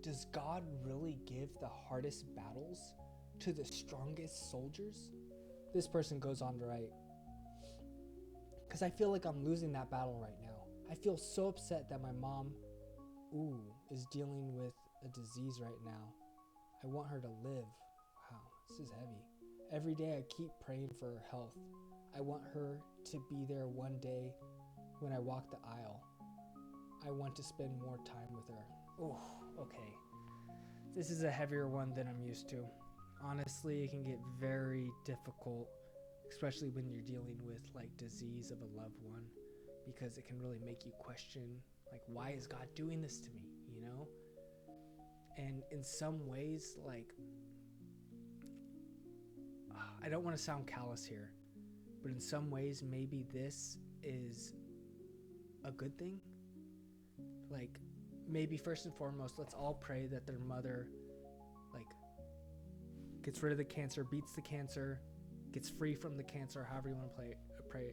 does God really give the hardest battles to the strongest soldiers? This person goes on to write, because I feel like I'm losing that battle right now. I feel so upset that my mom, is dealing with a disease right now. I want her to live. Wow, this is heavy. Every day I keep praying for her health. I want her to be there one day when I walk the aisle. I want to spend more time with her. Oh, okay. This is a heavier one than I'm used to. Honestly, it can get very difficult, especially when you're dealing with like disease of a loved one, because it can really make you question, like, why is God doing this to me, you know? And in some ways, like, I don't want to sound callous here, but in some ways, maybe this is a good thing. Like, maybe first and foremost, let's all pray that their mother, like, gets rid of the cancer, beats the cancer, gets free from the cancer, however you want to pray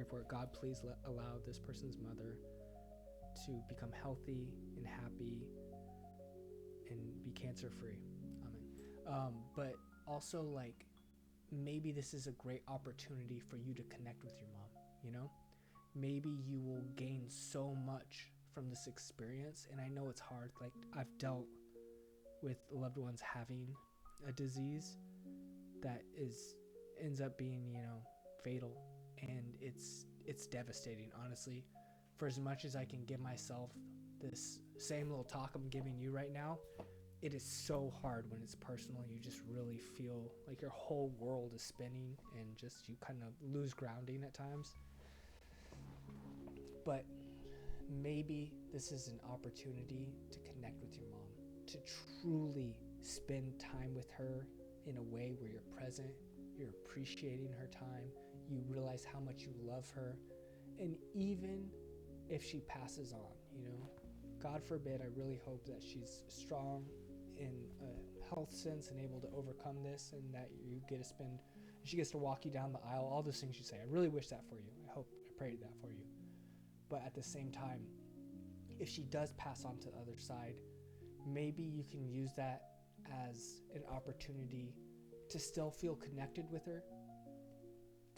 for it. God, please allow this person's mother to become healthy and happy and be cancer free. Amen. But also, like, maybe this is a great opportunity for you to connect with your mom, you know? Maybe you will gain so much from this experience. And I know it's hard. Like, I've dealt with loved ones having a disease that ends up being, fatal. And it's devastating, honestly. For as much as I can give myself this same little talk I'm giving you right now, it is so hard when it's personal. You just really feel like your whole world is spinning and just you kind of lose grounding at times. But maybe this is an opportunity to connect with your mom, to truly spend time with her in a way where you're present, you're appreciating her time, you realize how much you love her. And even if she passes on, God forbid, I really hope that she's strong in a health sense and able to overcome this, and that she gets to walk you down the aisle, all those things you say. I really wish that for you. I prayed that for you. But at the same time, if she does pass on to the other side, maybe you can use that as an opportunity to still feel connected with her,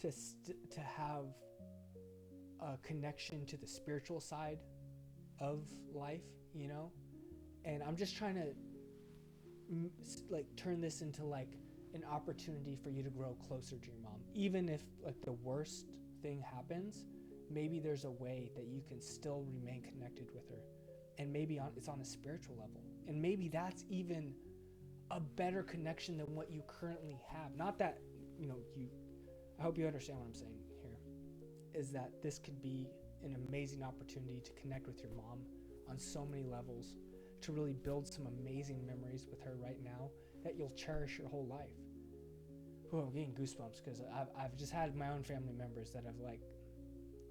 to have a connection to the spiritual side of life, and I'm just trying to turn this into like an opportunity for you to grow closer to your mom. Even if like the worst thing happens, maybe there's a way that you can still remain connected with her, and maybe it's on a spiritual level, and maybe that's even a better connection than what you currently have. Not that I hope you understand what I'm saying here, is that this could be an amazing opportunity to connect with your mom on so many levels, to really build some amazing memories with her right now that you'll cherish your whole life. Oh, I'm getting goosebumps because I've just had my own family members that have like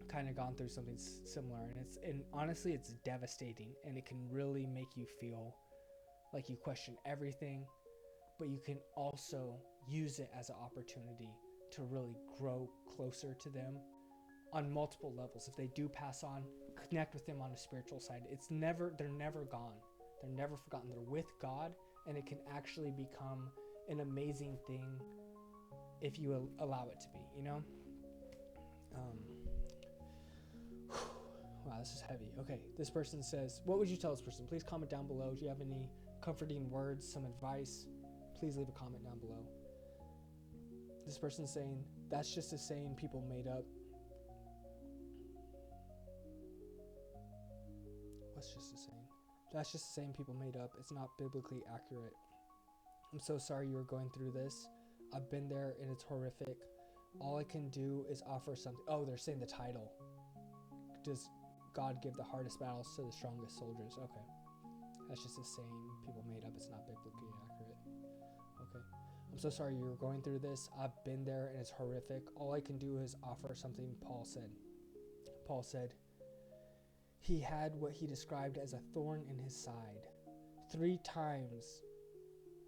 kind of gone through something similar, and honestly it's devastating, and it can really make you feel like you question everything, but you can also use it as an opportunity to really grow closer to them on multiple levels. If they do pass on, connect with them on a spiritual side. They're never gone. They're never forgotten. They're with God, and it can actually become an amazing thing if you allow it to be, Wow, this is heavy. Okay, this person says, what would you tell this person? Please comment down below. Do you have any comforting words, some advice? Please leave a comment down below. This person's saying, that's just a saying people made up. What's just a saying? That's just a saying people made up. It's not biblically accurate. I'm so sorry you were going through this. I've been there and it's horrific. All I can do is offer something. Oh, they're saying the title. Does God give the hardest battles to the strongest soldiers? Okay. That's just a saying people made up. It's not biblically accurate. Okay. I'm so sorry you were going through this. I've been there and it's horrific. All I can do is offer something Paul said. Paul said, he had what he described as a thorn in his side. 3 times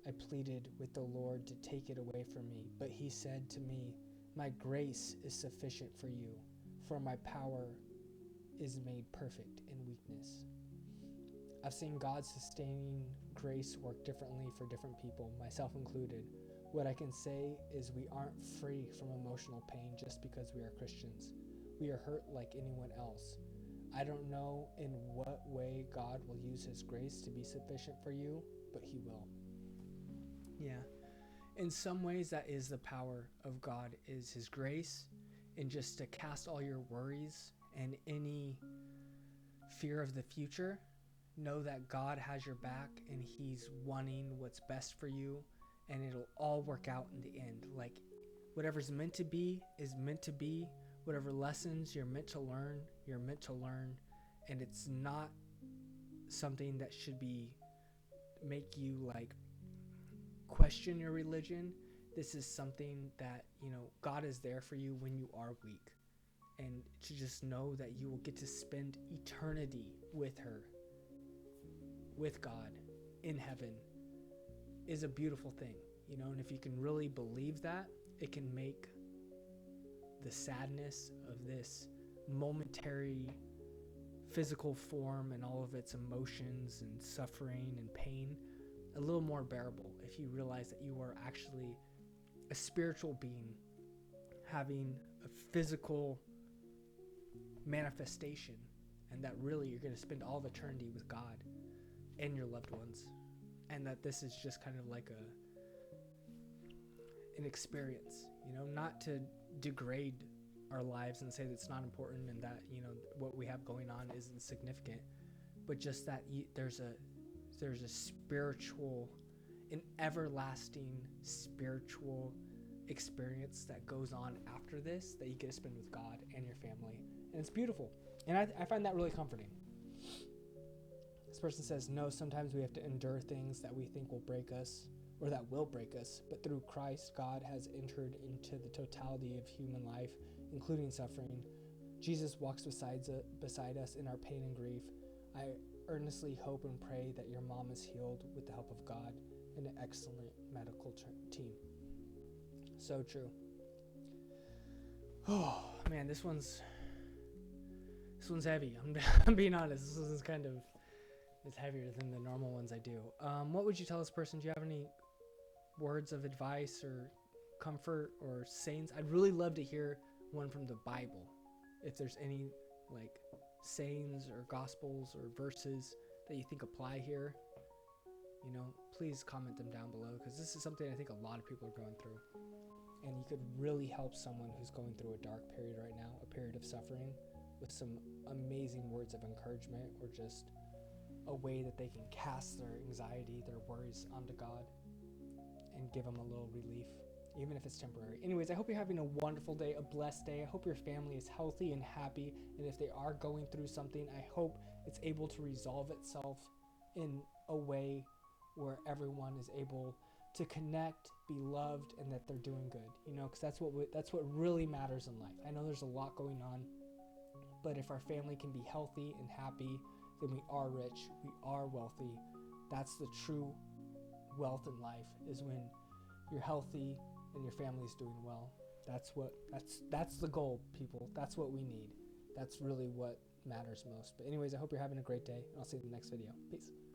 I pleaded with the Lord to take it away from me, but he said to me, my grace is sufficient for you, for my power is made perfect in weakness. I've seen God's sustaining grace work differently for different people, myself included. What I can say is we aren't free from emotional pain just because we are Christians. We are hurt like anyone else. I don't know in what way God will use his grace to be sufficient for you, but he will. Yeah. In some ways, that is the power of God, is his grace, and just to cast all your worries and any fear of the future. Know that God has your back and he's wanting what's best for you, and it'll all work out in the end. Like, whatever's meant to be is meant to be. Whatever lessons you're meant to learn, you're meant to learn. And it's not something that should be make you like question your religion. This is something that, God is there for you when you are weak. And to just know that you will get to spend eternity with her, with God, in heaven, is a beautiful thing, and if you can really believe that, it can make the sadness of this momentary physical form and all of its emotions and suffering and pain a little more bearable if you realize that you are actually a spiritual being having a physical manifestation, and that really you're going to spend all of eternity with God and your loved ones, and that this is just kind of like an experience, not to degrade our lives and say that it's not important and that what we have going on isn't significant, but just that there's a spiritual, an everlasting spiritual experience that goes on after this that you get to spend with God and your family, and it's beautiful, and I find that really comforting. This person says, no, sometimes we have to endure things that we think will break us or that will break us, but through Christ, God has entered into the totality of human life, including suffering. Jesus walks beside us in our pain and grief. I earnestly hope and pray that your mom is healed with the help of God and an excellent medical team. So true. Oh man, this one's heavy. I'm being honest. This one's kind of, it's heavier than the normal ones I do. What would you tell this person? Do you have any words of advice or comfort or sayings? I'd really love to hear one from the Bible. If there's any like sayings or gospels or verses that you think apply here, please comment them down below, because this is something I think a lot of people are going through, and you could really help someone who's going through a dark period right now, a period of suffering, with some amazing words of encouragement, or just a way that they can cast their anxiety, their worries onto God and give them a little relief, even if it's temporary. Anyways, I hope you're having a wonderful day, a blessed day. I hope your family is healthy and happy, and if they are going through something, I hope it's able to resolve itself in a way where everyone is able to connect, be loved, and that they're doing good, because that's what really matters in life. I know there's a lot going on, but if our family can be healthy and happy, then we are rich, we are wealthy. That's the true wealth in life, is when you're healthy and your family's doing well. That's the goal, people. That's what we need. That's really what matters most. But anyways, I hope you're having a great day, and I'll see you in the next video. Peace.